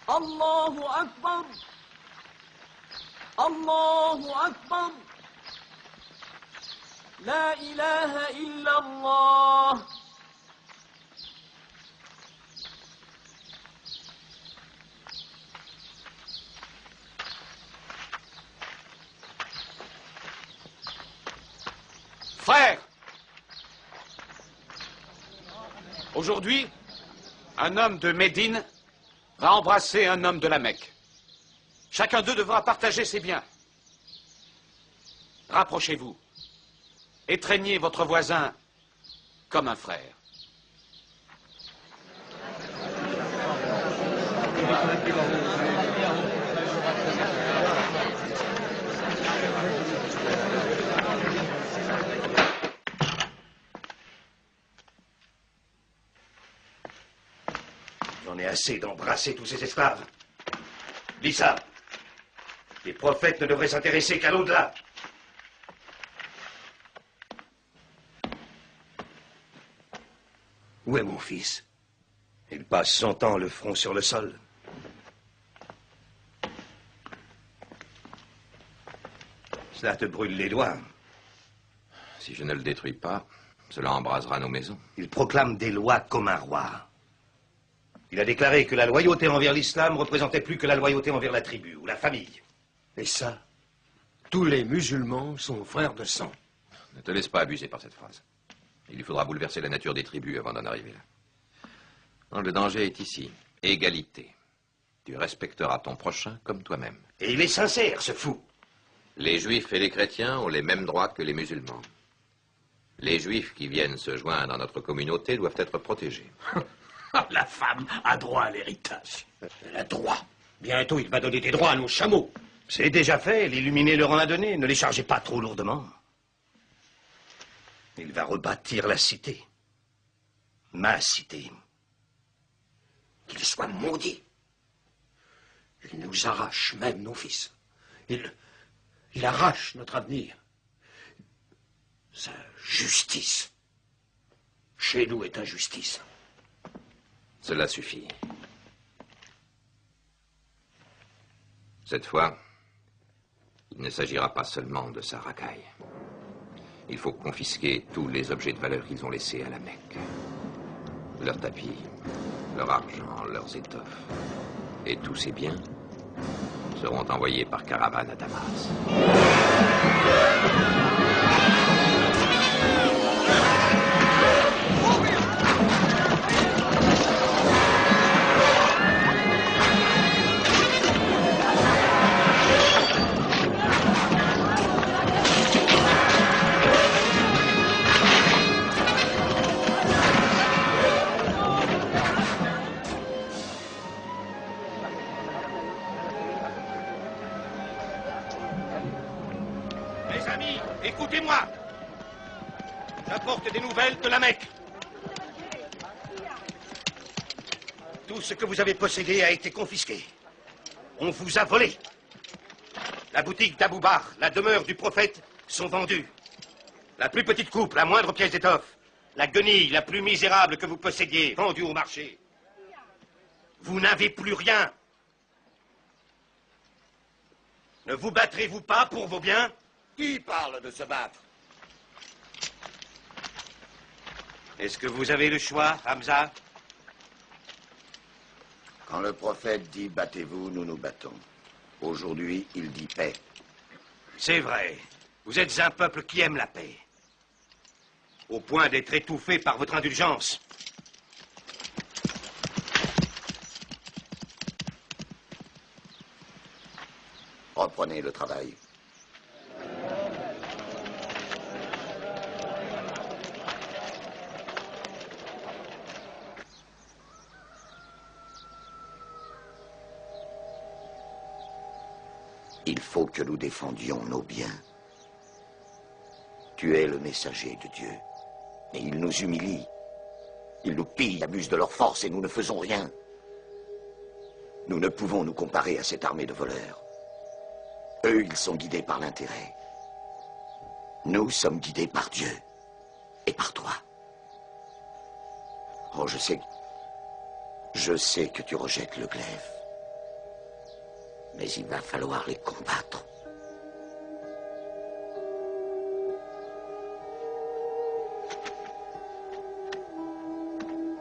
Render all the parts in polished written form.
الله أكبر الله أكبر لا إله إلا الله. Frères, aujourd'hui, un homme de Médine va embrasser un homme de la Mecque. Chacun d'eux devra partager ses biens. Rapprochez-vous. Étreignez votre voisin comme un frère. J'en ai assez d'embrasser tous ces esclaves. Dis ça. Les prophètes ne devraient s'intéresser qu'à l'au-delà. Où est mon fils? Il passe son temps le front sur le sol. Cela te brûle les doigts. Si je ne le détruis pas, cela embrasera nos maisons. Il proclame des lois comme un roi. Il a déclaré que la loyauté envers l'islam représentait plus que la loyauté envers la tribu ou la famille. Et ça, tous les musulmans sont frères de sang. Ne te laisse pas abuser par cette phrase. Il lui faudra bouleverser la nature des tribus avant d'en arriver là. Non, le danger est ici. Égalité. Tu respecteras ton prochain comme toi-même. Et il est sincère, ce fou. Les juifs et les chrétiens ont les mêmes droits que les musulmans. Les juifs qui viennent se joindre à notre communauté doivent être protégés. La femme a droit à l'héritage. Elle a droit. Bientôt, il va donner des droits à nos chameaux. C'est déjà fait, l'illuminé leur en a donné. Ne les chargez pas trop lourdement. Il va rebâtir la cité. Ma cité. Qu'il soit maudit. Il nous arrache même nos fils. Il arrache notre avenir. Sa justice. Chez nous est injustice. Cela suffit. Cette fois, il ne s'agira pas seulement de sa racaille. Il faut confisquer tous les objets de valeur qu'ils ont laissés à la Mecque. Leurs tapis, leur argent, leurs étoffes. Et tous ces biens seront envoyés par caravane à Damas. Mes amis, écoutez-moi. J'apporte des nouvelles de la Mecque. Tout ce que vous avez possédé a été confisqué. On vous a volé. La boutique d'Abou Bakr, la demeure du prophète sont vendues. La plus petite coupe, la moindre pièce d'étoffe, la guenille la plus misérable que vous possédiez, vendue au marché. Vous n'avez plus rien. Ne vous battrez-vous pas pour vos biens? Qui parle de se battre? Est-ce que vous avez le choix, Hamza? Quand le prophète dit « battez-vous », nous nous battons. Aujourd'hui, il dit « paix ». C'est vrai. Vous êtes un peuple qui aime la paix. Au point d'être étouffé par votre indulgence. Reprenez le travail. Il faut que nous défendions nos biens. Tu es le messager de Dieu. Et ils nous humilient. Ils nous pillent, abusent de leur force et nous ne faisons rien. Nous ne pouvons nous comparer à cette armée de voleurs. Eux, ils sont guidés par l'intérêt. Nous sommes guidés par Dieu et par toi. Oh, je sais que tu rejettes le glaive. Mais il va falloir les combattre.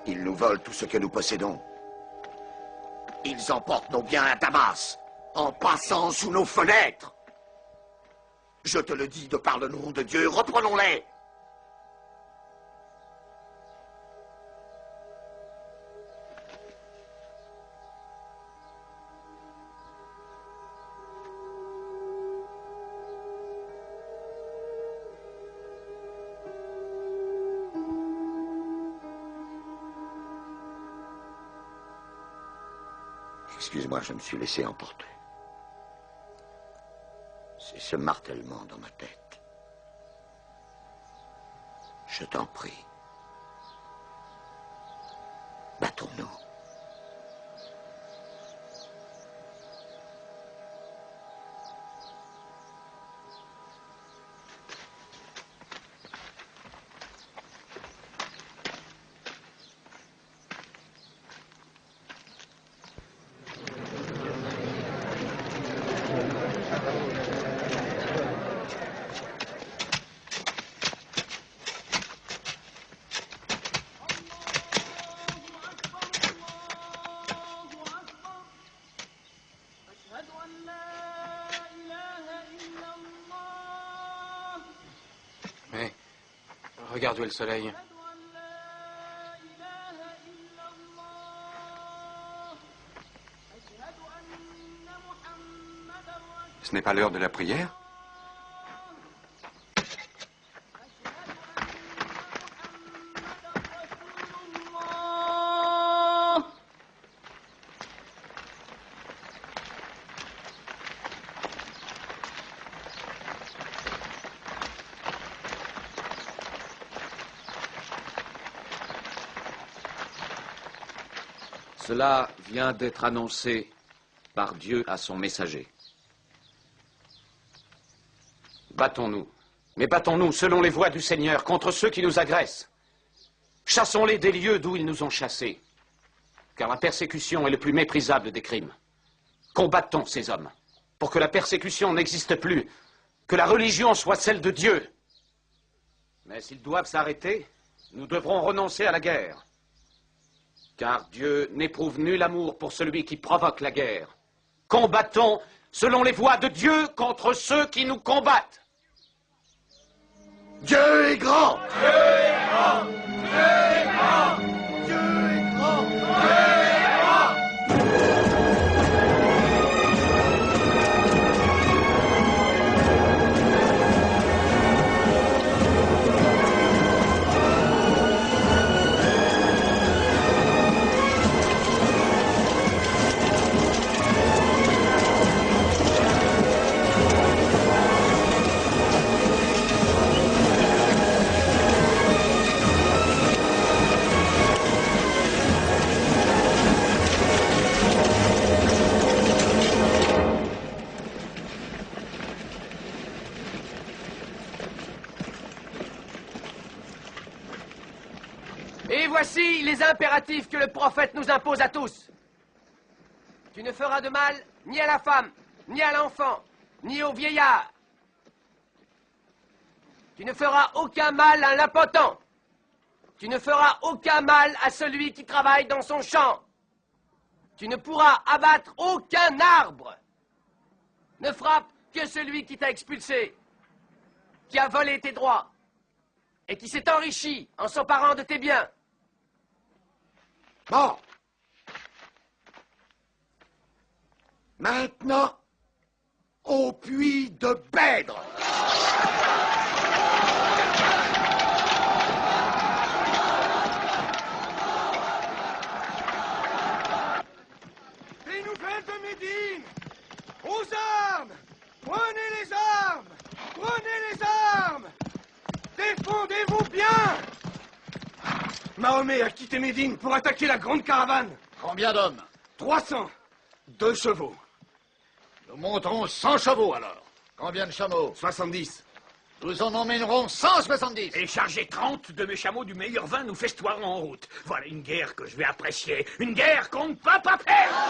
Ils nous volent tout ce que nous possédons. Ils emportent nos biens à Damas, en passant sous nos fenêtres. Je te le dis de par le nom de Dieu, reprenons-les. Excuse-moi, je me suis laissé emporter. C'est ce martèlement dans ma tête. Je t'en prie. Battons-nous. Regarde où est le soleil. Ce n'est pas l'heure de la prière? Cela vient d'être annoncé par Dieu à son messager. Battons-nous, mais battons-nous selon les voies du Seigneur contre ceux qui nous agressent. Chassons-les des lieux d'où ils nous ont chassés, car la persécution est le plus méprisable des crimes. Combattons ces hommes, pour que la persécution n'existe plus, que la religion soit celle de Dieu. Mais s'ils doivent s'arrêter, nous devrons renoncer à la guerre. Car Dieu n'éprouve nul amour pour celui qui provoque la guerre. Combattons selon les voies de Dieu contre ceux qui nous combattent. Dieu est grand! Dieu est grand! Dieu est grand! Dieu est grand! Dieu est grand! Et voici les impératifs que le prophète nous impose à tous. Tu ne feras de mal ni à la femme, ni à l'enfant, ni au vieillard. Tu ne feras aucun mal à l'impotent. Tu ne feras aucun mal à celui qui travaille dans son champ. Tu ne pourras abattre aucun arbre. Ne frappe que celui qui t'a expulsé, qui a volé tes droits et qui s'est enrichi en s'emparant de tes biens. Bon. Maintenant, au puits de Bèdre. Des nouvelles de Médine! Aux armes! Prenez les armes! Prenez les armes! Défendez-vous bien! Mahomet a quitté Médine pour attaquer la grande caravane. Combien d'hommes? 300. 2 chevaux. Nous monterons 100 chevaux alors. Combien de chameaux? 70. Nous en emmènerons 170. Et charger 30 de mes chameaux du meilleur vin, nous festoirons en route. Voilà une guerre que je vais apprécier. Une guerre qu'on ne peut pas perdre.